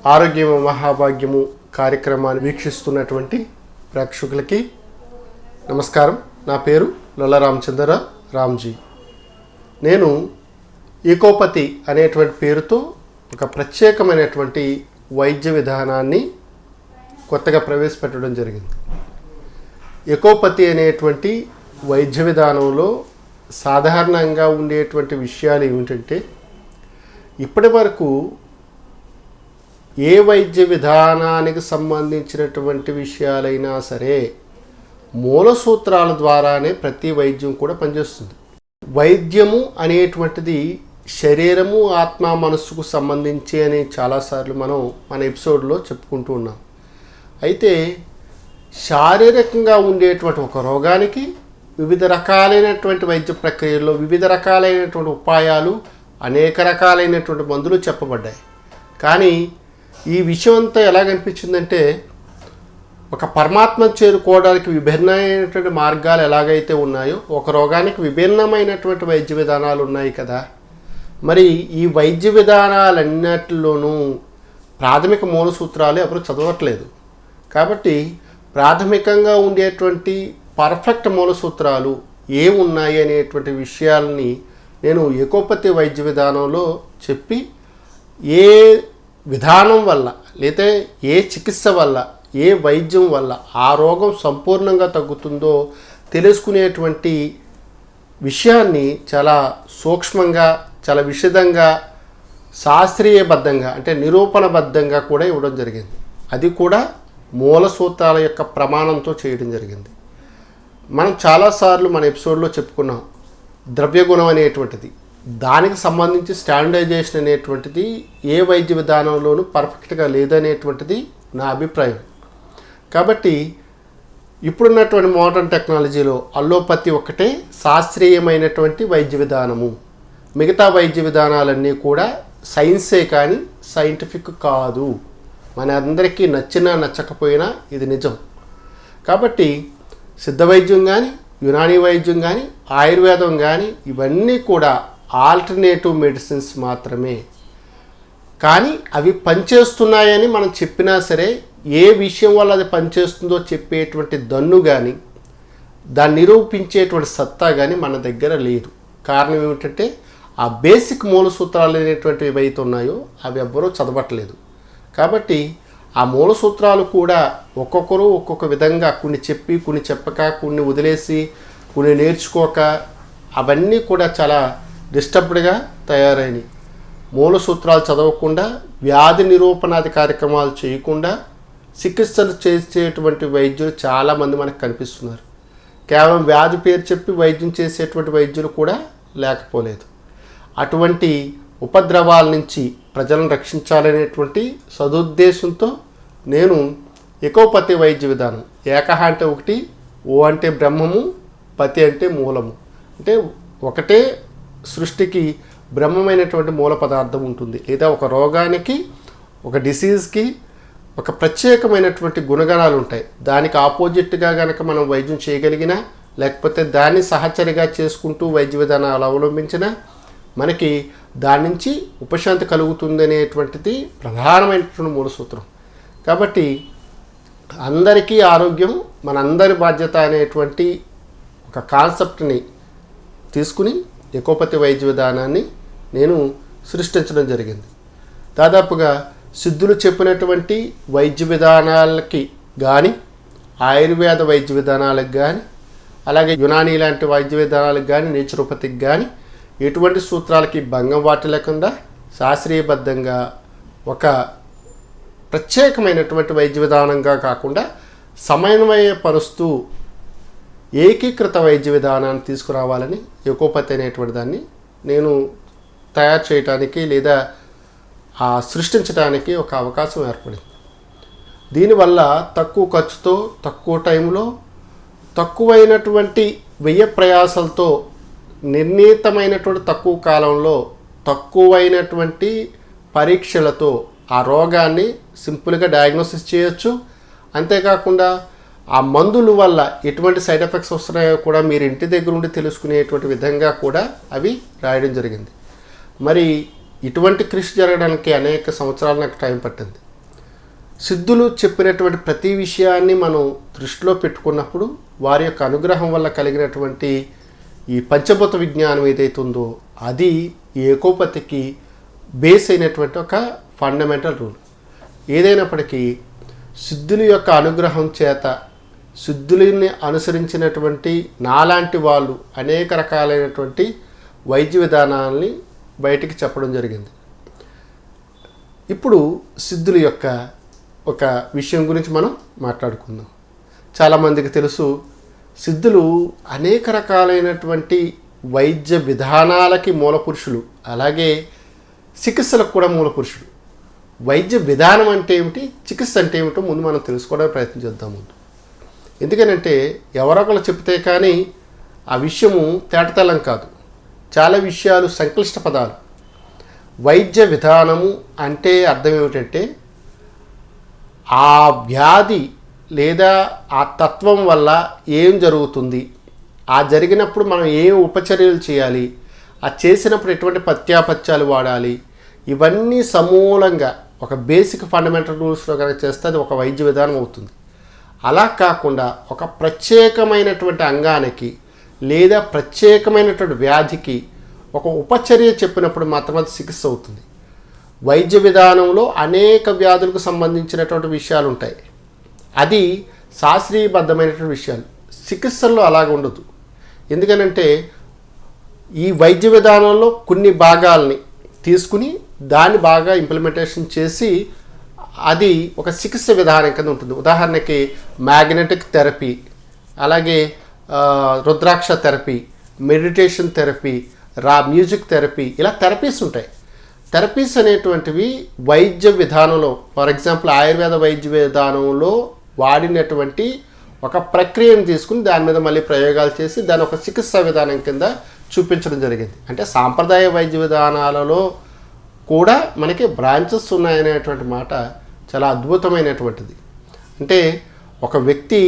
ఆరోగ్యము మహాభాగ్యము కార్యక్రమాన్ని వీక్షిస్తున్నటువంటి ప్రేక్షకులకి నమస్కారం. నా పేరు లొల్ల రామచంద్రరావు రామ్జీ. నేను ఎకోపతి అనేటువంటి పేరుతో ఒక ప్రత్యేకమైనటువంటి వైద్య విధానాన్ని కొత్తగా ప్రవేశపెట్టడం జరిగింది. ఎకోపతి అనేటువంటి వైద్య విధానంలో సాధారణంగా ఉండేటువంటి విషయాలు ఏమిటంటే, ఇప్పటి వరకు ఏ వైద్య విధానానికి సంబంధించినటువంటి విషయాలైనా సరే మూల సూత్రాల ద్వారానే ప్రతి వైద్యం కూడా పనిచేస్తుంది. వైద్యము అనేటువంటిది శరీరము ఆత్మ మనస్సుకు సంబంధించి అని చాలాసార్లు మన ఎపిసోడ్లో చెప్పుకుంటూ ఉన్నాం. అయితే శారీరకంగా ఉండేటువంటి ఒక రోగానికి వివిధ రకాలైనటువంటి వైద్య ప్రక్రియల్లో వివిధ రకాలైనటువంటి ఉపాయాలు, అనేక రకాలైనటువంటి మందులు చెప్పబడ్డాయి. కానీ ఈ విషయం అంతా ఎలాగనిపించిందంటే, ఒక పరమాత్మ చేరుకోవడానికి విభిన్నమైనటువంటి మార్గాలు ఎలాగైతే ఉన్నాయో ఒక రోగానికి విభిన్నమైనటువంటి వైద్య విధానాలు ఉన్నాయి కదా. మరి ఈ వైద్య విధానాలన్నిటిలోనూ ప్రాథమిక మూల సూత్రాలు ఎవరు చదవట్లేదు. కాబట్టి ప్రాథమికంగా ఉండేటువంటి పర్ఫెక్ట్ మూల సూత్రాలు ఏమున్నాయి అనేటువంటి విషయాలని నేను ఎకోపతి వైద్య విధానంలో చెప్పి, ఏ విధానం వల్ల లేదా ఏ చికిత్స వల్ల ఏ వైద్యం వల్ల ఆ రోగం సంపూర్ణంగా తగ్గుతుందో తెలుసుకునేటువంటి విషయాన్ని చాలా సూక్ష్మంగా, చాలా విశదంగా, శాస్త్రీయబద్ధంగా అంటే నిరూపణబద్ధంగా కూడా ఇవ్వడం జరిగింది. అది కూడా మూల సూత్రాల యొక్క ప్రమాణంతో చేయడం జరిగింది. మనం చాలాసార్లు మన ఎపిసోడ్లో చెప్పుకున్నాం, ద్రవ్యగుణం అనేటువంటిది, దానికి సంబంధించి స్టాండర్డైజేషన్ అనేటువంటిది ఏ వైద్య విధానంలోనూ పర్ఫెక్ట్గా లేదనేటువంటిది నా అభిప్రాయం. కాబట్టి ఇప్పుడున్నటువంటి మోడర్న్ టెక్నాలజీలో అల్లోపతి ఒకటే శాస్త్రీయమైనటువంటి వైద్య విధానము. మిగతా వైద్య విధానాలన్నీ కూడా సైన్సే కానీ సైంటిఫిక్ కాదు. మన అందరికీ నచ్చినా నచ్చకపోయినా ఇది నిజం. కాబట్టి సిద్ధ వైద్యం కానీ, యునానీ వైద్యం కానీ, ఆయుర్వేదం కానీ ఇవన్నీ కూడా ఆల్టర్నేటివ్ మెడిసిన్స్ మాత్రమే. కానీ అవి పనిచేస్తున్నాయని మనం చెప్పినా సరే ఏ విషయం వల్ల అది పనిచేస్తుందో చెప్పేటువంటి దన్ను కానీ, దాన్ని నిరూపించేటువంటి సత్తా కానీ మన దగ్గర లేదు. కారణం ఏమిటంటే, ఆ బేసిక్ మూల సూత్రాలు అనేటువంటివి ఏవైతే ఉన్నాయో అవి ఎవ్వరూ చదవట్లేదు. కాబట్టి ఆ మూల సూత్రాలు కూడా ఒక్కొక్కరు ఒక్కొక్క విధంగా కొన్ని చెప్పి, కొన్ని చెప్పక, కొన్ని వదిలేసి, కొన్ని నేర్చుకోక, అవన్నీ కూడా చాలా డిస్టర్బ్డ్గా తయారైనవి. మూల సూత్రాలు చదవకుండా, వ్యాధి నిరూపణాది కార్యక్రమాలు చేయకుండా చికిత్సలు చేసేటువంటి వైద్యులు చాలామంది మనకు కనిపిస్తున్నారు. కేవలం వ్యాధి పేరు చెప్పి వైద్యం చేసేటువంటి వైద్యులు కూడా లేకపోలేదు. అటువంటి ఉపద్రవాల నుంచి ప్రజలను రక్షించాలనేటువంటి సదుద్దేశంతో నేను ఎకోపతి వైద్య విధానం, ఏకహ అంటే ఒకటి, ఓ అంటే బ్రహ్మము, పతి అంటే మూలము, అంటే ఒకటే సృష్టికి బ్రహ్మమైనటువంటి మూల పదార్థం ఉంటుంది. లేదా ఒక రోగానికి, ఒక డిసీజ్కి ఒక ప్రత్యేకమైనటువంటి గుణగణాలు ఉంటాయి. దానికి ఆపోజిట్గా కనుక మనం వైద్యం చేయగలిగినా, లేకపోతే దాన్ని సహచరిగా చేసుకుంటూ వైద్య విధానాలు అవలంబించినా మనకి దాని నుంచి ఉపశాంతి కలుగుతుంది అనేటువంటిది ప్రధానమైనటువంటి మూల సూత్రం. కాబట్టి అందరికీ ఆరోగ్యం మనందరి బాధ్యత అనేటువంటి ఒక కాన్సెప్ట్ని తీసుకుని ఎకోపతి వైద్య విధానాన్ని నేను సృష్టించడం జరిగింది. దాదాపుగా సిద్ధులు చెప్పినటువంటి వైద్య విధానాలకి కానీ, ఆయుర్వేద వైద్య విధానాలకు కానీ, అలాగే యునానీ లాంటి వైద్య విధానాలకు కానీ, నేచురోపతికి కానీ ఎటువంటి సూత్రాలకి భంగం వాటి లేకుండా శాస్త్రీయబద్ధంగా ఒక ప్రత్యేకమైనటువంటి వైద్య విధానంగా కాకుండా సమన్వయపరుస్తూ ఏకీకృత వైద్య విధానాన్ని తీసుకురావాలని ఎకోపతి అనేటువంటి దాన్ని నేను తయారు చేయడానికి లేదా సృష్టించడానికి ఒక అవకాశం ఏర్పడింది. దీనివల్ల తక్కువ ఖర్చుతో, తక్కువ టైంలో, తక్కువైనటువంటి వ్యయ ప్రయాసాలతో, నిర్ణీతమైనటువంటి తక్కువ కాలంలో, తక్కువైనటువంటి పరీక్షలతో ఆ రోగాన్ని సింపుల్గా డయాగ్నోసిస్ చేయొచ్చు. అంతేకాకుండా ఆ మందుల వల్ల ఎటువంటి సైడ్ ఎఫెక్ట్స్ వస్తున్నాయో కూడా మీరు ఇంటి దగ్గర ఉండి తెలుసుకునేటువంటి విధంగా కూడా అవి రాయడం జరిగింది. మరి ఇటువంటి కృషి జరగడానికి అనేక సంవత్సరాలు నాకు టైం పట్టింది. సిద్ధులు చెప్పినటువంటి ప్రతి విషయాన్ని మనం దృష్టిలో పెట్టుకున్నప్పుడు వారి యొక్క అనుగ్రహం వల్ల కలిగినటువంటి ఈ పంచభూత విజ్ఞానం ఏదైతే ఉందో అది ఏకోపతికి బేస్ అయినటువంటి ఒక ఫండమెంటల్ రూల్. ఏదైనప్పటికీ సిద్ధుల యొక్క అనుగ్రహం చేత సిద్ధులని అనుసరించినటువంటి నాలాంటి వాళ్ళు అనేక రకాలైనటువంటి వైద్య విధానాలని బయటికి చెప్పడం జరిగింది. ఇప్పుడు సిద్ధుల యొక్క ఒక విషయం గురించి మనం మాట్లాడుకుందాం. చాలామందికి తెలుసు, సిద్ధులు అనేక రకాలైనటువంటి వైద్య విధానాలకి మూల పురుషులు, అలాగే చికిత్సలకు కూడా మూల పురుషులు. వైద్య విధానం అంటే ఏమిటి, చికిత్స అంటే ఏమిటో ముందు మనం తెలుసుకోవడానికి ప్రయత్నం చేద్దాం. ముందు ఎందుకనంటే ఎవరొకరు చెప్తే కానీ ఆ విషయము తేటతెల్లం కాదు. చాలా విషయాలు సంక్లిష్ట పదాలు. వైద్య విధానము అంటే అర్థం ఏమిటంటే ఆ వ్యాధి లేదా ఆ తత్వం వల్ల ఏం జరుగుతుంది, ఆ జరిగినప్పుడు మనం ఏం ఉపచర్యలు చేయాలి, ఆ చేసినప్పుడు ఎటువంటి పత్యాపత్యాలు వాడాలి, ఇవన్నీ సమూలంగా ఒక బేసిక్ ఫండమెంటల్ రూల్స్లో కనుక చేస్తే అది ఒక వైద్య విధానం అవుతుంది. అలా కాకుండా ఒక ప్రత్యేకమైనటువంటి అంగానికి లేదా ప్రత్యేకమైనటువంటి వ్యాధికి ఒక ఉపచర్య చెప్పినప్పుడు మాత్రం అది చికిత్స అవుతుంది. వైద్య విధానంలో అనేక వ్యాధులకు సంబంధించినటువంటి విషయాలు ఉంటాయి. అది శాస్త్రీయబద్ధమైనటువంటి విషయాలు. చికిత్సల్లో అలాగ ఉండదు. ఎందుకనంటే ఈ వైద్య విధానంలో కొన్ని భాగాల్ని తీసుకుని దాన్ని బాగా ఇంప్లిమెంటేషన్ చేసి అది ఒక చికిత్స విధానం కింద ఉంటుంది. ఉదాహరణకి మ్యాగ్నెటిక్ థెరపీ, అలాగే rudraksha therapy, meditation therapy, music therapy, ఇలా థెరపీస్ ఉంటాయి. థెరపీస్ అనేటువంటివి వైద్య విధానంలో, ఫర్ ఎగ్జాంపుల్ ఆయుర్వేద వైద్య విధానంలో వాడినటువంటి ఒక ప్రక్రియను తీసుకుని దాని మీద మళ్ళీ ప్రయోగాలు చేసి దాని ఒక చికిత్సా విధానం కింద చూపించడం జరిగింది. అంటే సాంప్రదాయ వైద్య విధానాలలో కూడా మనకి బ్రాంచెస్ ఉన్నాయనేటువంటి మాట చాలా అద్భుతమైనటువంటిది. అంటే ఒక వ్యక్తి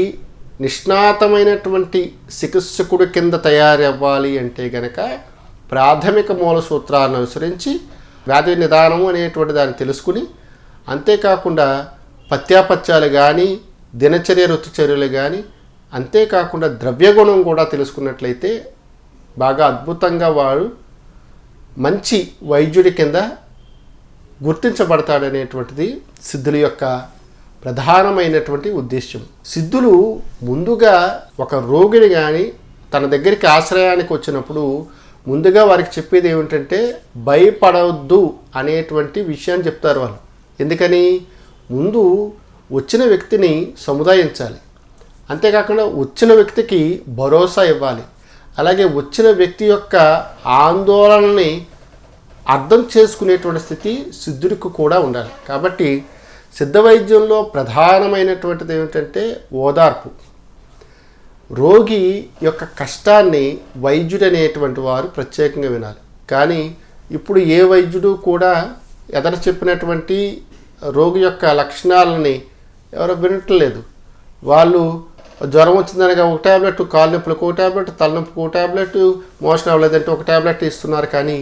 నిష్ణాతమైనటువంటి చికిత్సకుడి కింద తయారవ్వాలి అంటే గనక ప్రాథమిక మూల సూత్రాలను అనుసరించి వ్యాధి నిదానము అనేటువంటి దాన్ని తెలుసుకుని, అంతేకాకుండా పత్యాపత్యాలు కానీ దినచర్య ఋతుచర్యలు కానీ, అంతేకాకుండా ద్రవ్యగుణం కూడా తెలుసుకున్నట్లయితే బాగా అద్భుతంగా వాడు మంచి వైద్యుడి కింద గుర్తించబడతాడనేటువంటిది సిద్ధుల యొక్క ప్రధానమైనటువంటి ఉద్దేశం. సిద్ధులు ముందుగా ఒక రోగిని కానీ తన దగ్గరికి ఆశ్రయానికి వచ్చినప్పుడు ముందుగా వారికి చెప్పేది ఏమిటంటే భయపడవద్దు అనేటువంటి విషయాన్ని చెప్తారు వాళ్ళు. ఎందుకని, ముందు వచ్చిన వ్యక్తిని సముదాయించాలి, అంతేకాకుండా వచ్చిన వ్యక్తికి భరోసా ఇవ్వాలి, అలాగే వచ్చిన వ్యక్తి యొక్క ఆందోళనని అర్థం చేసుకునేటువంటి స్థితి సిద్ధుడికి కూడా ఉండాలి. కాబట్టి సిద్ధ వైద్యంలో ప్రధానమైనటువంటిది ఏమిటంటే ఓదార్పు. రోగి యొక్క కష్టాన్ని వైద్యుడు అనేటువంటి వారు ప్రత్యేకంగా వినాలి. కానీ ఇప్పుడు ఏ వైద్యుడు కూడా ఎదట చెప్పినటువంటి రోగి యొక్క లక్షణాలని ఎవరో వినట్లేదు. వాళ్ళు జ్వరం వచ్చిందనగా ఒక ట్యాబ్లెట్, కాలు నొప్పులకు ఒక ట్యాబ్లెట్, తలనొప్పికి ఒక ట్యాబ్లెట్, మోషన్ అవ్వలేదంటే ఒక ట్యాబ్లెట్ ఇస్తున్నారు. కానీ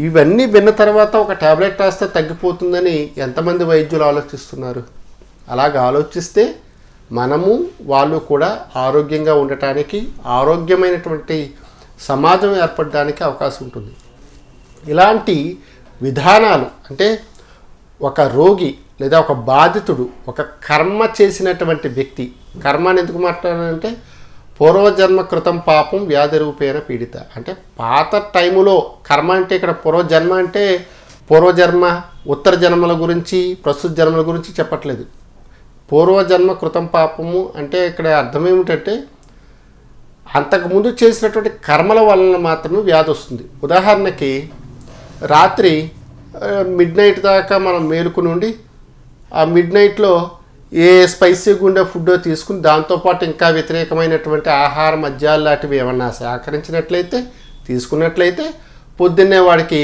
ఇవన్నీ విన్న తర్వాత ఒక ట్యాబ్లెట్ రాస్తే తగ్గిపోతుందని ఎంతమంది వైద్యులు ఆలోచిస్తున్నారు? అలాగ ఆలోచిస్తే మనము వాళ్ళు కూడా ఆరోగ్యంగా ఉండటానికి, ఆరోగ్యమైనటువంటి సమాజం ఏర్పడడానికి అవకాశం ఉంటుంది. ఇలాంటి విధానాలు అంటే ఒక రోగి లేదా ఒక బాధితుడు ఒక కర్మ చేసినటువంటి వ్యక్తి, కర్మ అని ఎందుకు మాట్లాడాలంటే పూర్వజన్మ కృతం పాపం వ్యాధి రూపేణ పీడిత. అంటే పాత టైములో కర్మ అంటే ఇక్కడ పూర్వజన్మ అంటే పూర్వజన్మ ఉత్తర జన్మల గురించి ప్రస్తుత జన్మల గురించి చెప్పట్లేదు. పూర్వజన్మ కృతం పాపము అంటే ఇక్కడ అర్థం ఏమిటంటే అంతకుముందు చేసినటువంటి కర్మల వలన మాత్రమే వ్యాధి వస్తుంది. ఉదాహరణకి రాత్రి మిడ్ నైట్ దాకా మనం మేలుకుని ఉండి ఆ మిడ్ నైట్లో ఏ స్పైసీగా ఉండే ఫుడ్ తీసుకుని దాంతోపాటు ఇంకా వ్యతిరేకమైనటువంటి ఆహార మద్యాలు లాంటివి ఏమన్నా సేకరించినట్లయితే తీసుకున్నట్లయితే పొద్దున్నే వాడికి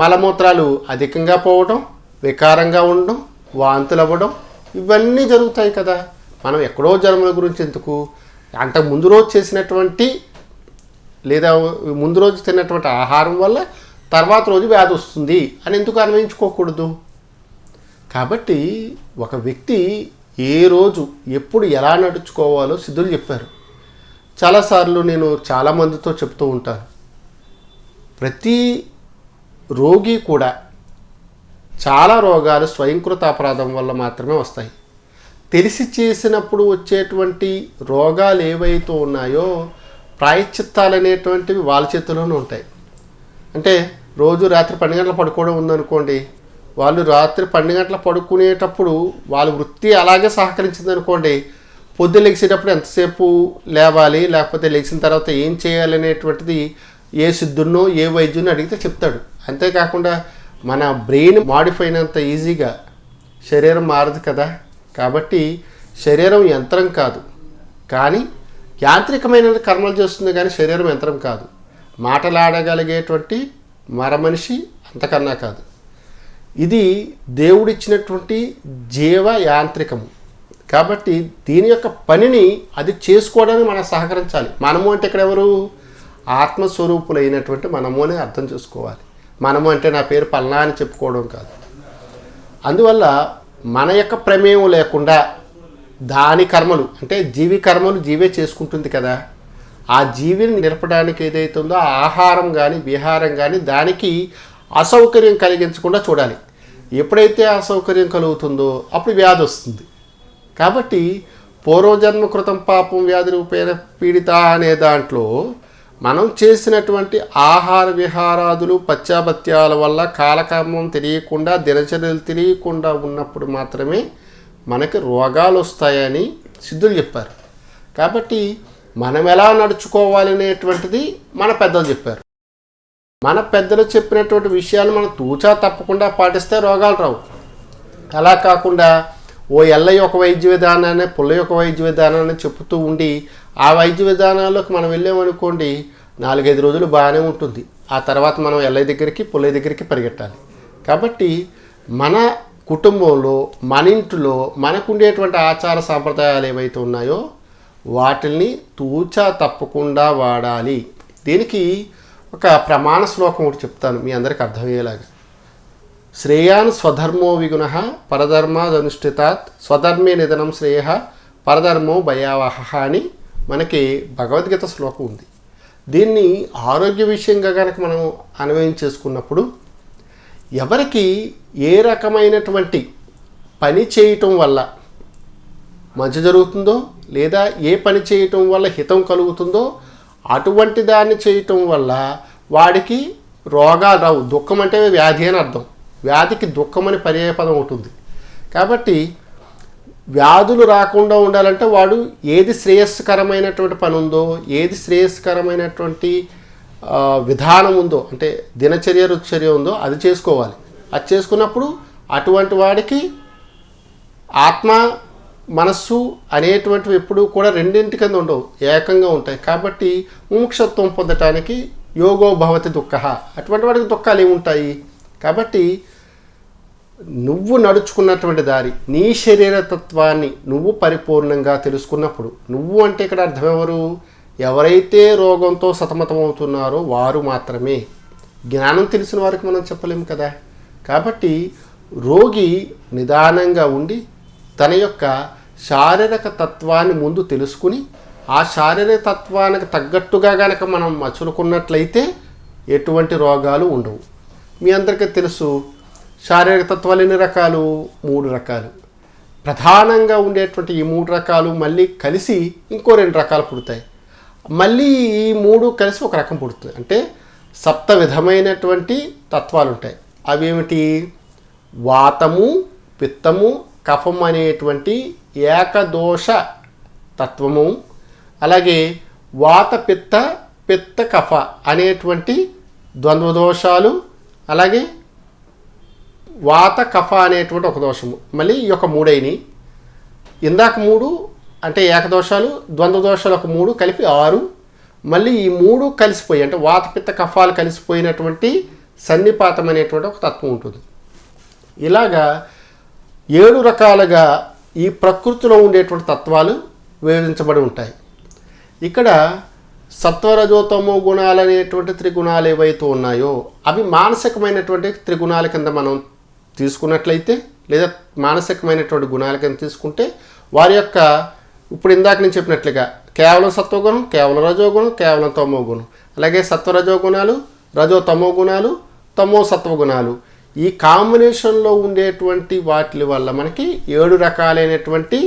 మలమూత్రాలు అధికంగా పోవడం, వికారంగా ఉండడం, వాంతులు అవ్వడం, ఇవన్నీ జరుగుతాయి కదా. మనం ఎక్కడో జన్మల గురించి ఎందుకు, అంతకు ముందు రోజు చేసినటువంటి లేదా ముందు రోజు తిన్నటువంటి ఆహారం వల్ల తర్వాత రోజు వ్యాధి వస్తుంది అని ఎందుకు అన్వయించుకోకూడదు? కాబట్టి ఒక వ్యక్తి ఏ రోజు ఎప్పుడు ఎలా నడుచుకోవాలో సిద్ధులు చెప్పారు. చాలాసార్లు నేను చాలామందితో చెప్తూ ఉంటాను, ప్రతి రోగి కూడా చాలా రోగాలు స్వయంకృత అపరాధం వల్ల మాత్రమే వస్తాయి. తెలిసి చేసినప్పుడు వచ్చేటువంటి రోగాలు ఏవైతే ఉన్నాయో ప్రాయశ్చిత్తాలు అనేటువంటివి వాళ్ళ చేతిలోనే ఉంటాయి. అంటే రోజు రాత్రి 12 గంటలు పడుకోవడం ఉందనుకోండి, వాళ్ళు రాత్రి 12 గంటలు పడుకునేటప్పుడు వాళ్ళ వృత్తి అలాగే సహకరించింది అనుకోండి, పొద్దున్న లెగిసేటప్పుడు ఎంతసేపు లేవాలి, లేకపోతే లెగిసిన తర్వాత ఏం చేయాలనేటువంటిది ఏ సిద్ధున్నో ఏ వైద్యున్నో అడిగితే చెప్తాడు. అంతేకాకుండా మన బ్రెయిన్ మాడిఫై అయినంత ఈజీగా శరీరం మారదు కదా. కాబట్టి శరీరం యంత్రం కాదు, కానీ యాంత్రికమైన కర్మలు చేస్తుంది, కానీ శరీరం యంత్రం కాదు. మాటలాడగలిగేటువంటి మరమనిషి అంతకన్నా కాదు. ఇది దేవుడిచ్చినటువంటి జీవ యాంత్రికము. కాబట్టి దీని యొక్క పనిని అది చేసుకోవడానికి మనం సహకరించాలి. మనము అంటే ఇక్కడ ఎవరు? ఆత్మస్వరూపులైనటువంటి మనము అని అర్థం చేసుకోవాలి. మనము అంటే నా పేరు పల్నా అని చెప్పుకోవడం కాదు. అందువల్ల మన యొక్క ప్రమేయం లేకుండా దాని కర్మలు, అంటే జీవి కర్మలు జీవే చేసుకుంటుంది కదా. ఆ జీవిని నిలపడానికి ఏదైతే ఉందో ఆహారం కానీ విహారం కానీ దానికి అసౌకర్యం కలిగించకుండా చూడాలి. ఎప్పుడైతే అసౌకర్యం కలుగుతుందో అప్పుడు వ్యాధి వస్తుంది. కాబట్టి పూర్వజన్మ కృతం పాపం వ్యాధి రూపేణ పీడిత అనే దాంట్లో మనం చేసినటువంటి ఆహార విహారాదులు పశ్చాపత్యాల వల్ల కాలకర్మం తెలియకుండా దినచర్యలు తెలియకుండా ఉన్నప్పుడు మాత్రమే మనకి రోగాలు వస్తాయని సిద్ధులు చెప్పారు. కాబట్టి మనం ఎలా నడుచుకోవాలనేటువంటిది మన పెద్దలు చెప్పారు. మన పెద్దలు చెప్పినటువంటి విషయాలు మనం తూచా తప్పకుండా పాటిస్తే రోగాలు రావు. అలా కాకుండా ఓ ఎల్లయ్య ఒక వైద్య విధానాన్ని, పుల్లయ్య ఒక వైద్య విధానాన్ని చెప్తూ ఉండి ఆ వైద్య విధానాల్లోకి మనం వెళ్ళామనుకోండి, 4-5 రోజులు బాగానే ఉంటుంది. ఆ తర్వాత మనం ఎల్లయ్య దగ్గరికి పుల్లయ్య దగ్గరికి పరిగెట్టాలి. కాబట్టి మన కుటుంబంలో మన ఇంట్లో మనకు ఉండేటువంటి ఆచార సాంప్రదాయాలు ఏవైతే ఉన్నాయో వాటిల్ని తూచా తప్పకుండా వాడాలి. దీనికి ఒక ప్రమాణ శ్లోకం ఒకటి చెప్తాను మీ అందరికి అర్థమయ్యేలాగా. శ్రేయాన్ స్వధర్మో విగుణః పరధర్మాదనుష్ఠితాత్ స్వధర్మే నిధనం శ్రేయ పరధర్మో భయావహ అని మనకి భగవద్గీత శ్లోకం ఉంది. దీన్ని ఆరోగ్య విషయంగా కనుక మనం అన్వయం చేసుకున్నప్పుడు ఎవరికి ఏ రకమైనటువంటి పని చేయటం వల్ల మంచి జరుగుతుందో లేదా ఏ పని చేయటం వల్ల హితం కలుగుతుందో అటువంటి దాన్ని చేయటం వల్ల వాడికి రోగాలు రావు. దుఃఖం అంటే వ్యాధి అని అర్థం. వ్యాధికి దుఃఖం అని పర్యాయపదం ఉంటుంది. కాబట్టి వ్యాధులు రాకుండా ఉండాలంటే వాడు ఏది శ్రేయస్కరమైనటువంటి పని ఉందో, ఏది శ్రేయస్కరమైనటువంటి విధానం ఉందో, అంటే దినచర్య రుచర్య ఉందో అది చేసుకోవాలి. అది చేసుకున్నప్పుడు అటువంటి వాడికి ఆత్మ మనస్సు అనేటువంటివి ఎప్పుడూ కూడా రెండింటి కింద ఉండవు, ఏకంగా ఉంటాయి. కాబట్టి ముముక్షత్వం పొందటానికి యోగో భవతి దుఃఖ, అటువంటి వాడికి దుఃఖాలు ఏముంటాయి. కాబట్టి నువ్వు నడుచుకున్నటువంటి దారి, నీ శరీరతత్వాన్ని నువ్వు పరిపూర్ణంగా తెలుసుకున్నప్పుడు, నువ్వు అంటే ఇక్కడ అర్థం ఎవరు? ఎవరైతే రోగంతో సతమతమవుతున్నారో వారు మాత్రమే. జ్ఞానం తెలిసిన వారికి మనం చెప్పలేము కదా. కాబట్టి రోగి నిదానంగా ఉండి తన యొక్క శారీరక తత్వాన్ని ముందు తెలుసుకుని ఆ శారీరక తత్వానికి తగ్గట్టుగా కనుక మనం మచులుకున్నట్లయితే ఎటువంటి రోగాలు ఉండవు. మీ అందరికీ తెలుసు శారీరక తత్వాలు ఎన్ని రకాలు? 3 రకాలు. ప్రధానంగా ఉండేటువంటి ఈ 3 రకాలు మళ్ళీ కలిసి ఇంకో 2 రకాలు పుడతాయి. మళ్ళీ ఈ 3 కలిసి ఒక రకం పుడుతుంది. అంటే 7 విధమైనటువంటి తత్వాలు ఉంటాయి. అవి ఏమిటి? వాతము, పిత్తము, కఫం అనేటువంటి ఏకదోష తత్వము, అలాగే వాత పిత్త పిత్త కఫ అనేటువంటి ద్వంద్వదోషాలు, అలాగే వాత కఫ అనేటువంటి ఒక దోషము. మళ్ళీ ఈ యొక్క 3 అయినాయి. ఇందాక 3 అంటే ఏకదోషాలు, ద్వంద్వ దోషాలు ఒక 3 కలిపి 6. మళ్ళీ ఈ 3 కలిసిపోయి అంటే వాత పిత్త కఫాలు కలిసిపోయినటువంటి సన్నిపాతం అనేటువంటి ఒక తత్వం ఉంటుంది. ఇలాగా 7 రకాలుగా ఈ ప్రకృతిలో ఉండేటువంటి తత్వాలు విభజించబడి ఉంటాయి. ఇక్కడ సత్వరజోతమో గుణాలు అనేటువంటి త్రిగుణాలు ఏవైతే ఉన్నాయో అవి మానసికమైనటువంటి త్రిగుణాల కింద మనం తీసుకున్నట్లయితే లేదా మానసికమైనటువంటి గుణాల కింద తీసుకుంటే వారి యొక్క ఇప్పుడు ఇందాక నేను చెప్పినట్లుగా కేవలం సత్వగుణం, కేవలం రజోగుణం, కేవలం తమో గుణం, అలాగే సత్వరజో గుణాలు, రజో తమో గుణాలు, తమో సత్వగుణాలు, ఈ కాంబినేషన్లో ఉండేటువంటి వాటి వల్ల మనకి 7 రకాలైనటువంటి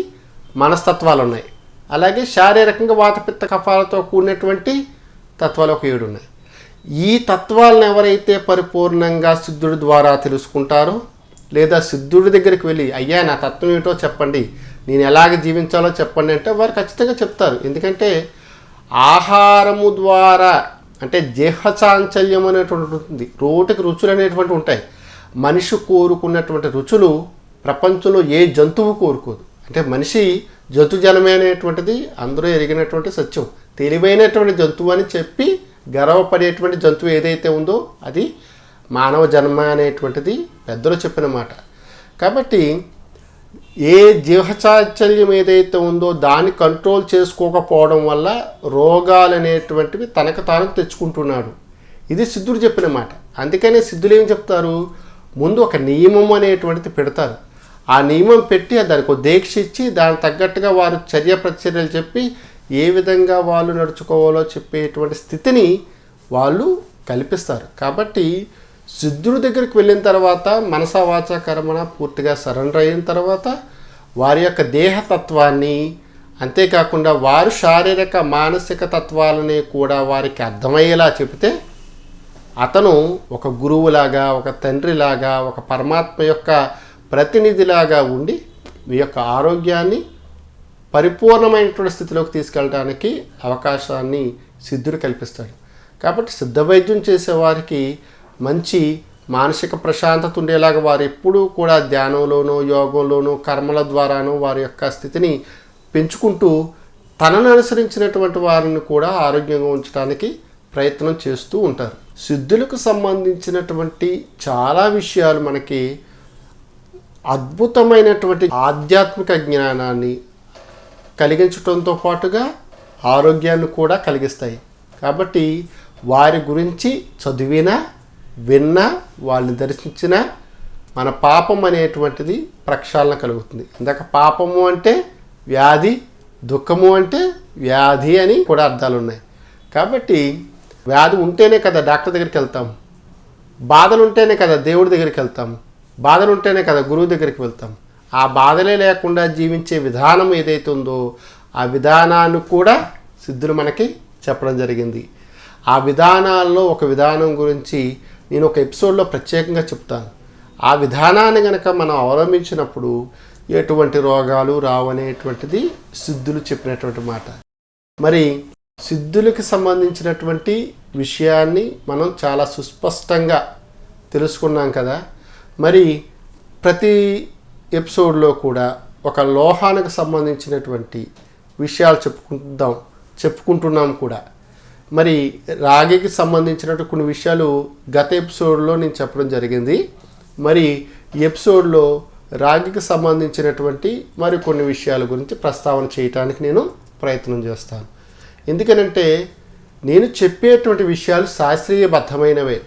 మనస్తత్వాలు ఉన్నాయి. అలాగే శారీరకంగా వాతపిత్త కఫాలతో కూడినటువంటి తత్వాలు ఒక 7 ఉన్నాయి. ఈ తత్వాలను ఎవరైతే పరిపూర్ణంగా సిద్ధుడి ద్వారా తెలుసుకుంటారో, లేదా సిద్ధుడి దగ్గరికి వెళ్ళి అయ్యా నా తత్వం ఏమిటో చెప్పండి, నేను ఎలాగ జీవించాలో చెప్పండి అంటే వారు ఖచ్చితంగా చెప్తారు. ఎందుకంటే ఆహారము ద్వారా అంటే జీహచాంచల్యం అనేటువంటి ఉంటుంది, రోటికి రుచులు అనేటువంటి ఉంటాయి. మనిషి కోరుకున్నటువంటి రుచులు ప్రపంచంలో ఏ జంతువు కోరుకోదు. అంటే మనిషి జంతుజనమే అనేటువంటిది అందరూ ఎరిగినటువంటి సత్యం. తెలివైనటువంటి జంతువు అని చెప్పి గర్వపడేటువంటి జంతువు ఏదైతే ఉందో అది మానవ జన్మ అనేటువంటిది పెద్దలు చెప్పిన మాట. కాబట్టి ఏ జీవచాచల్యం ఏదైతే ఉందో దాన్ని కంట్రోల్ చేసుకోకపోవడం వల్ల రోగాలు అనేటువంటివి తనకు తాను తెచ్చుకుంటున్నాడు. ఇది సిద్ధుడు చెప్పిన మాట. అందుకనే సిద్ధులు ఏం చెప్తారు, ముందు ఒక నియమం అనేటువంటిది పెడతారు. ఆ నియమం పెట్టి దానికి ఒక దీక్ష ఇచ్చి దానికి తగ్గట్టుగా వారు చర్య ప్రతిచర్యలు చెప్పి ఏ విధంగా వాళ్ళు నడుచుకోవాలో చెప్పేటువంటి స్థితిని వాళ్ళు కల్పిస్తారు. కాబట్టి సిద్ధుడి దగ్గరికి వెళ్ళిన తర్వాత మనసా వాచా కర్మణ పూర్తిగా సరెండర్ అయిన తర్వాత వారి యొక్క దేహతత్వాన్ని, అంతేకాకుండా వారు శారీరక మానసిక తత్వాలని కూడా వారికి అర్థమయ్యేలా చెబితే అతను ఒక గురువులాగా, ఒక తండ్రిలాగా, ఒక పరమాత్మ యొక్క ప్రతినిధిలాగా ఉండి మీ యొక్క ఆరోగ్యాన్ని పరిపూర్ణమైనటువంటి స్థితిలోకి తీసుకెళ్ళడానికి అవకాశాన్ని సిద్ధుడు కల్పిస్తాడు. కాబట్టి సిద్ధ వైద్యం చేసేవారికి మంచి మానసిక ప్రశాంతత ఉండేలాగా వారు ఎప్పుడూ కూడా ధ్యానంలోనూ, యోగంలోనూ, కర్మల ద్వారానూ వారి యొక్క స్థితిని పెంచుకుంటూ తనను అనుసరించినటువంటి వారిని కూడా ఆరోగ్యంగా ఉంచడానికి ప్రయత్నం చేస్తూ ఉంటారు. సిద్ధులకు సంబంధించినటువంటి చాలా విషయాలు మనకి అద్భుతమైనటువంటి ఆధ్యాత్మిక జ్ఞానాన్ని కలిగించడంతో పాటుగా ఆరోగ్యాన్ని కూడా కలిగిస్తాయి. కాబట్టి వారి గురించి చదివినా, విన్నా, వాళ్ళని దర్శించినా మన పాపం అనేటువంటిది ప్రక్షాళన కలుగుతుంది. ఇందాక పాపము అంటే వ్యాధి, దుఃఖము అంటే వ్యాధి అని కూడా అర్థాలు ఉన్నాయి. కాబట్టి వ్యాధి ఉంటేనే కదా డాక్టర్ దగ్గరికి వెళ్తాము, బాధలు ఉంటేనే కదా దేవుడి దగ్గరికి వెళ్తాము, బాధలు ఉంటేనే కదా గురువు దగ్గరికి వెళ్తాం. ఆ బాధలే లేకుండా జీవించే విధానం ఏదైతే ఉందో ఆ విధానాన్ని కూడా సిద్ధులు మనకి చెప్పడం జరిగింది. ఆ విధానాల్లో ఒక విధానం గురించి నేను ఒక ఎపిసోడ్లో ప్రత్యేకంగా చెప్తాను. ఆ విధానాన్ని కనుక మనం అవలంబించినప్పుడు ఎటువంటి రోగాలు రావనేటువంటిది సిద్ధులు చెప్పినటువంటి మాట. మరి సిద్ధులకి సంబంధించినటువంటి విషయాన్ని మనం చాలా సుస్పష్టంగా తెలుసుకున్నాం కదా. మరి ప్రతి ఎపిసోడ్లో కూడా ఒక లోహానికి సంబంధించినటువంటి విషయాలు చెప్పుకుంటున్నాం కూడా. మరి రాగికి సంబంధించినటువంటి కొన్ని విషయాలు గత ఎపిసోడ్లో నేను చెప్పడం జరిగింది. మరి ఈ ఎపిసోడ్లో రాగికి సంబంధించినటువంటి మరి కొన్ని విషయాల గురించి ప్రస్తావన చేయడానికి నేను ప్రయత్నం చేస్తాను. ఎందుకనంటే నేను చెప్పేటువంటి విషయాలు శాస్త్రీయబద్ధమైనవే.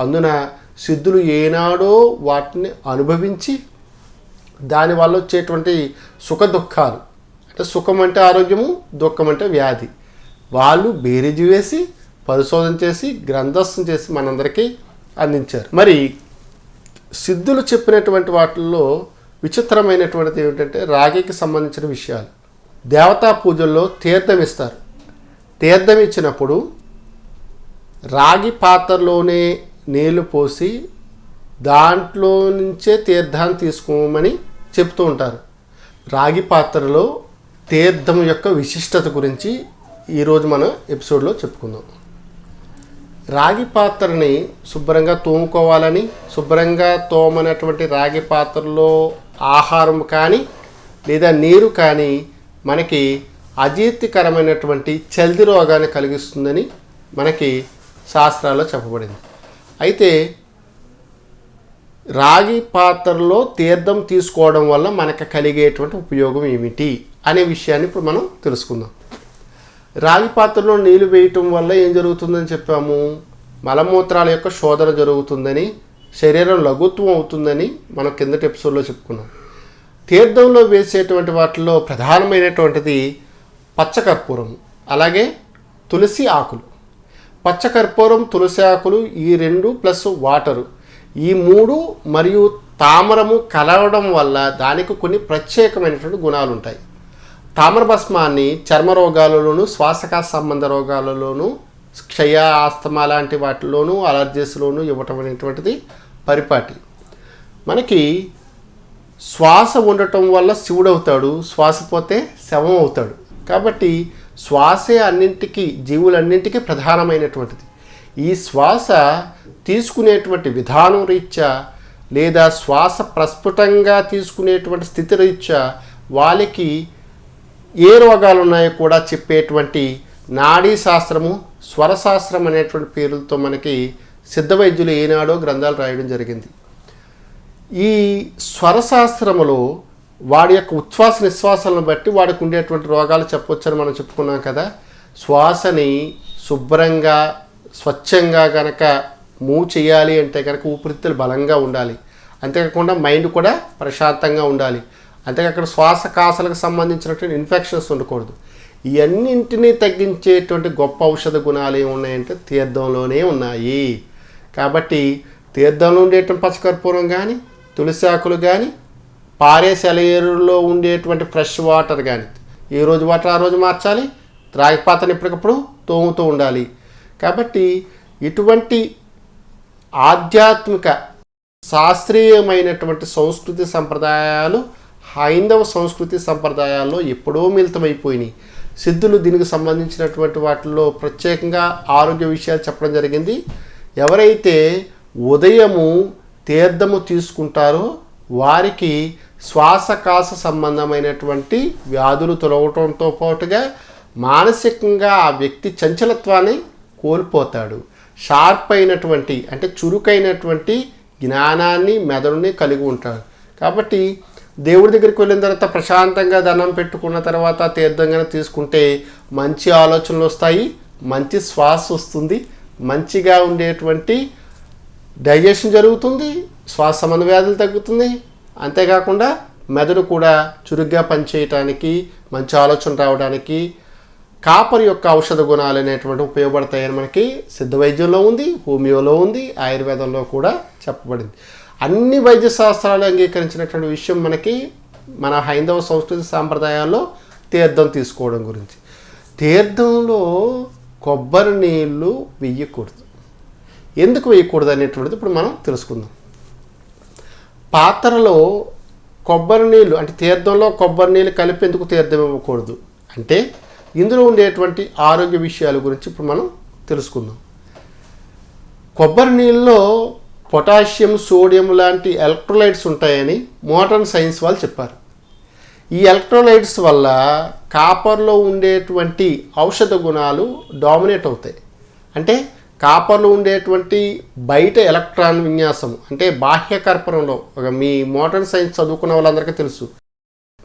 అందున సిద్ధులు ఏనాడో వాటిని అనుభవించి దానివల్ల వచ్చేటువంటి సుఖ దుఃఖాలు, అంటే సుఖం అంటే ఆరోగ్యము, దుఃఖం అంటే వ్యాధి, వాళ్ళు బేరీజు వేసి పరిశోధన చేసి గ్రంథస్థం చేసి మనందరికీ అందించారు. మరి సిద్ధులు చెప్పినటువంటి వాటిల్లో విచిత్రమైనటువంటిది ఏమిటంటే రాగికి సంబంధించిన విషయాలు. దేవతా పూజల్లో తీర్థం ఇస్తారు. తీర్థం ఇచ్చినప్పుడు రాగి పాత్రలోనే నీళ్లు పోసి దాంట్లో నుంచే తీర్థాన్ని తీసుకోమని చెప్తూ ఉంటారు. రాగి పాత్రలో తీర్థం యొక్క విశిష్టత గురించి ఈరోజు మనం ఎపిసోడ్లో చెప్పుకుందాం. రాగి పాత్రని శుభ్రంగా తోముకోవాలని, శుభ్రంగా తోమనటువంటి రాగి పాత్రలో ఆహారం కానీ లేదా నీరు కానీ మనకి అజీర్తికరమైనటువంటి చల్ది రోగాన్ని కలిగిస్తుందని మనకి శాస్త్రాల్లో చెప్పబడింది. అయితే రాగి పాత్రలో తీర్థం తీసుకోవడం వల్ల మనకు కలిగేటువంటి ఉపయోగం ఏమిటి అనే విషయాన్ని ఇప్పుడు మనం తెలుసుకుందాం. రాగి పాత్రలో నీళ్లు వేయటం వల్ల ఏం జరుగుతుందని చెప్పాము, మలమూత్రాల యొక్క శోధన జరుగుతుందని శరీరం లఘుత్వం అవుతుందని మనం కిందటి ఎపిసోడ్లో చెప్పుకున్నాం. తీర్థంలో వేసేటువంటి వాటిల్లో ప్రధానమైనటువంటిది పచ్చకర్పూరం, అలాగే తులసి ఆకులు. పచ్చకర్పూరం, తులసి ఆకులు ఈ 2 ప్లస్ వాటరు, ఈ 3 మరియు తామరము కలవడం వల్ల దానికి కొన్ని ప్రత్యేకమైనటువంటి గుణాలు ఉంటాయి. తామర భస్మాన్ని చర్మ రోగాలలోను, శ్వాసకోశ సంబంధ రోగాలలోను, క్షయ, ఆస్తమా లాంటి వాటిలోనూ, అలర్జీస్లోనూ ఇవ్వటం అనేటువంటిది పరిపాటి. మనకి శ్వాస ఉండటం వల్ల శివుడు అవుతాడు, శ్వాస పోతే శవం అవుతాడు. కాబట్టి శ్వాసే అన్నింటికి, జీవులన్నింటికీ ప్రధానమైనటువంటిది. ఈ శ్వాస తీసుకునేటువంటి విధానం రీత్యా లేదా శ్వాస ప్రస్ఫుటంగా తీసుకునేటువంటి స్థితి రీత్యా వాళ్ళకి ఏ రోగాలు ఉన్నాయో కూడా చెప్పేటువంటి నాడీ శాస్త్రము, స్వరశాస్త్రం అనేటువంటి పేర్లతో మనకి సిద్ధ వైద్యులు ఏనాడో గ్రంథాలు రాయడం జరిగింది. ఈ స్వరశాస్త్రములో వాడి యొక్క ఉచ్ఛ్వాస నిశ్వాసాలను బట్టి వాడికి ఉండేటువంటి రోగాలు చెప్పొచ్చని మనం చెప్పుకున్నాం కదా. శ్వాసని శుభ్రంగా స్వచ్ఛంగా కనుక మూవ్ చేయాలి అంటే కనుక ఊపిరితిత్తులు బలంగా ఉండాలి, అంతేకాకుండా మైండ్ కూడా ప్రశాంతంగా ఉండాలి, అంతేకాకుండా శ్వాసకోశాలకు సంబంధించినటువంటి ఇన్ఫెక్షన్స్ ఉండకూడదు. ఇవన్నింటినీ తగ్గించేటువంటి గొప్ప ఔషధ గుణాలు ఏమున్నాయంటే తీర్థంలోనే ఉన్నాయి. కాబట్టి తీర్థంలో ఉండేటువంటి పచ్చకర్పూరం కానీ, తులసి ఆకులు కానీ, పారే సెలయేరులో ఉండేటువంటి ఫ్రెష్ వాటర్ కానీ, ఏ రోజు వాటర్ ఆ రోజు మార్చాలి, త్రాగిపాతను ఎప్పటికప్పుడు తోముతూ ఉండాలి. కాబట్టి ఇటువంటి ఆధ్యాత్మిక శాస్త్రీయమైనటువంటి సంస్కృతి సంప్రదాయాలు హైందవ సంస్కృతి సంప్రదాయాల్లో ఎప్పుడో మిళితమైపోయినాయి. సిద్ధులు దీనికి సంబంధించినటువంటి వాటిల్లో ప్రత్యేకంగా ఆరోగ్య విషయాలు చెప్పడం జరిగింది. ఎవరైతే ఉదయము తీర్థము తీసుకుంటారో వారికి శ్వాసకోశ సంబంధమైనటువంటి వ్యాధులు తొలగటంతో పాటుగా మానసికంగా ఆ వ్యక్తి చంచలత్వాన్ని కోల్పోతాడు. షార్ప్ అయినటువంటి అంటే చురుకైనటువంటి జ్ఞానాన్ని, మెదడుని కలిగి ఉంటాడు. కాబట్టి దేవుడి దగ్గరికి వెళ్ళిన తర్వాత ప్రశాంతంగా దండం పెట్టుకున్న తర్వాత తీర్థంగా తీసుకుంటే మంచి ఆలోచనలు వస్తాయి, మంచి శ్వాస వస్తుంది, మంచిగా ఉండేటువంటి డైజెషన్ జరుగుతుంది, శ్వాస సంబంధ వ్యాధులు తగ్గుతుంది, అంతేకాకుండా మెదడు కూడా చురుగ్గా పనిచేయటానికి, మంచి ఆలోచన రావడానికి కాపర్ యొక్క ఔషధ గుణాలు అనేటువంటి ఉపయోగపడతాయని మనకి సిద్ధ వైద్యంలో ఉంది, హోమియోలో ఉంది, ఆయుర్వేదంలో కూడా చెప్పబడింది. అన్ని వైద్య శాస్త్రాలు అంగీకరించినటువంటి విషయం మనకి మన హైందవ సంస్కృతి సాంప్రదాయాల్లో తీర్థం తీసుకోవడం గురించి. తీర్థంలో కొబ్బరి నీళ్ళు వెయ్యకూడదు. ఎందుకు వేయకూడదు అనేటువంటిది ఇప్పుడు మనం తెలుసుకుందాం. పాత్రలో కొబ్బరి నీళ్ళు అంటే తీర్థంలో కొబ్బరి నీళ్ళు కలిపి ఎందుకు తీర్థం ఇవ్వకూడదు అంటే ఇందులో ఉండేటువంటి ఆరోగ్య విషయాల గురించి ఇప్పుడు మనం తెలుసుకుందాం. కొబ్బరి నీళ్ళలో పొటాషియం, సోడియం లాంటి ఎలక్ట్రోలైట్స్ ఉంటాయని మోడర్న్ సైన్స్ వాళ్ళు చెప్పారు. ఈ ఎలక్ట్రోలైట్స్ వల్ల కాపర్లో ఉండేటువంటి ఔషధ గుణాలు డామినేట్ అవుతాయి. అంటే కాపర్లో ఉండేటువంటి బయట ఎలక్ట్రాన్ విన్యాసం అంటే బాహ్య కర్పూరంలో మీ మోడర్న్ సైన్స్ చదువుకున్న వాళ్ళందరికీ తెలుసు,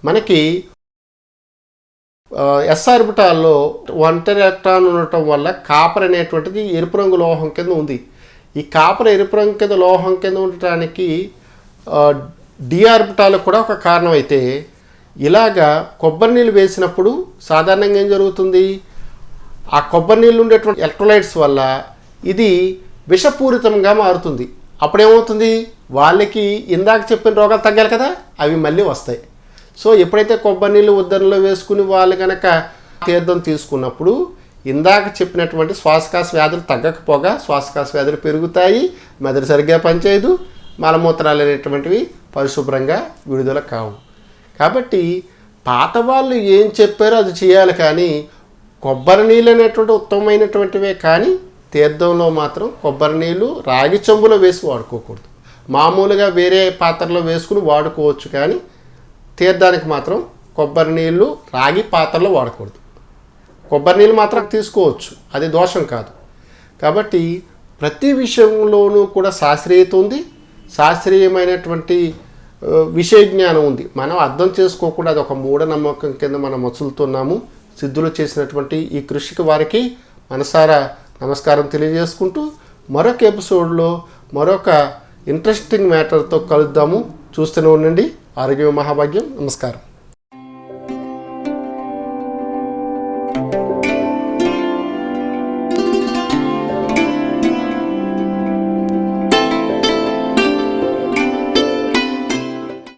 మనకి ఎస్ ఆర్బిటాల్లో ఒంటరి ఎలక్ట్రాన్ ఉండటం వల్ల కాపర్ అనేటువంటిది ఎరుపు రంగు లోహం కింద ఉంది. ఈ కాపర్ ఎరుపు రంగు కింద లోహం కింద ఉండటానికి డి ఆర్బిటాల్ కూడా ఒక కారణం అయితే, ఇలాగా కొబ్బరి నీళ్ళు వేసినప్పుడు సాధారణంగా ఏం జరుగుతుంది, ఆ కొబ్బరి నీళ్ళు ఉండేటువంటి ఎలక్ట్రోలైట్స్ వల్ల ఇది విషపూరితంగా మారుతుంది. అప్పుడేమవుతుంది, వాళ్ళకి ఇందాక చెప్పిన రోగాలు తగ్గాలి కదా, అవి మళ్ళీ వస్తాయి. సో ఎప్పుడైతే కొబ్బరి నీళ్ళు ఉద్దరణలో వేసుకుని వాళ్ళు కనుక తీర్థం తీసుకున్నప్పుడు ఇందాక చెప్పినటువంటి శ్వాసకోశ వ్యాధులు తగ్గకపోగా శ్వాసకోశ వ్యాధులు పెరుగుతాయి, మెదడు సరిగ్గా పనిచేయదు, మలమూత్రాలు అనేటువంటివి పరిశుభ్రంగా విడుదల కావు. కాబట్టి పాత వాళ్ళు ఏం చెప్పారో అది చేయాలి, కానీ కొబ్బరి నీళ్ళు అనేటువంటి ఉత్తమమైనటువంటివే, కానీ తీర్థంలో మాత్రం కొబ్బరి నీళ్ళు రాగి చెంబులో వేసి వాడుకోకూడదు. మామూలుగా వేరే పాత్రలో వేసుకుని వాడుకోవచ్చు, కానీ తీర్థానికి మాత్రం కొబ్బరి నీళ్ళు రాగి పాత్రలో వాడకూడదు. కొబ్బరి నీళ్ళు మాత్రం తీసుకోవచ్చు, అది దోషం కాదు. కాబట్టి ప్రతి విషయంలోనూ కూడా శాస్త్రీయత ఉంది, శాస్త్రీయమైనటువంటి విషయ జ్ఞానం ఉంది. మనం అర్థం చేసుకోకుండా అది ఒక మూఢనమ్మకం కింద మనం మసులుతున్నాము. సిద్ధులు చేసినటువంటి ఈ కృషికి వారికి మనసారా నమస్కారం తెలియజేసుకుంటూ మరొక ఎపిసోడ్లో మరొక ఇంట్రెస్టింగ్ మ్యాటర్తో కలుద్దాము. చూస్తూనే ఉండండి ఆరోగ్య మహాభాగ్యం. నమస్కారం.